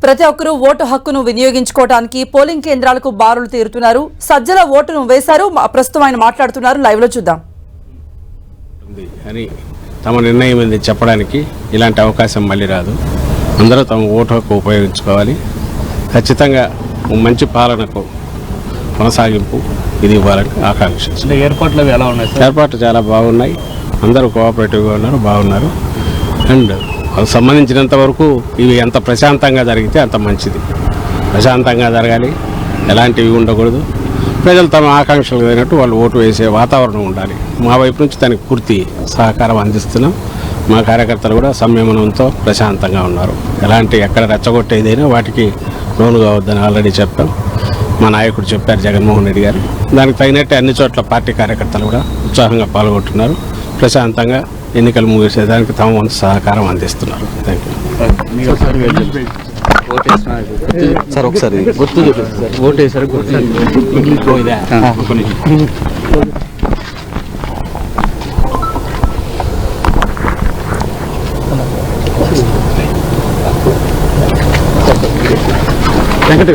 ప్రతి ఒక్కరూ ఓటు హక్కును వినియోగించుకోవడానికి పోలింగ్ కేంద్రాలకు బారులు తీరుతున్నారు. సజ్జల ఓటును వేశారు. ప్రస్తుతం ఆయన మాట్లాడుతున్నారు. లైవ్ లో చూద్దాం. అని తమ నిర్ణయం ఏంది చెప్పడానికి ఇలాంటి అవకాశం మళ్ళీ రాదు. అందరూ తమ ఓటు హక్కు ఉపయోగించుకోవాలి. ఖచ్చితంగా మంచి పాలనకు కొనసాగింపు ఇది ఇవ్వాలని ఆకాంక్షించారు. ఏర్పాట్లు ఎలా ఉన్నాయి? ఏర్పాట్లు చాలా బాగున్నాయి. అందరూ కోఆపరేటివ్గా ఉన్నారు, బాగున్నారు. అండ్ వాళ్ళకి సంబంధించినంత వరకు ఇవి ఎంత ప్రశాంతంగా జరిగితే అంత మంచిది. ప్రశాంతంగా జరగాలి, ఎలాంటివి ఉండకూడదు. ప్రజలు తమ ఆకాంక్షలు అయినట్టు వాళ్ళు ఓటు వేసే వాతావరణం ఉండాలి. మా వైపు నుంచి దానికి పూర్తి సహకారం అందిస్తున్నాం. మా కార్యకర్తలు కూడా సంయమనంతో ప్రశాంతంగా ఉన్నారు. ఎలాంటి ఎక్కడ రెచ్చగొట్టేదైనా వాటికి లోను కావద్దని ఆల్రెడీ చెప్పాం. మా నాయకుడు చెప్పారు, జగన్మోహన్ రెడ్డి గారు. దానికి తగినట్టు అన్ని చోట్ల పార్టీ కార్యకర్తలు కూడా ఉత్సాహంగా పాల్గొంటున్నారు. ప్రశాంతంగా ఎన్నికలు ముగిసేదానికి తమ వంతు సహకారం అందిస్తున్నారు. Thank you. సార్ ఒకసారి గుర్తు చూపిస్తారు సార్. ఓటు వేసారు గుర్తు. వెంకట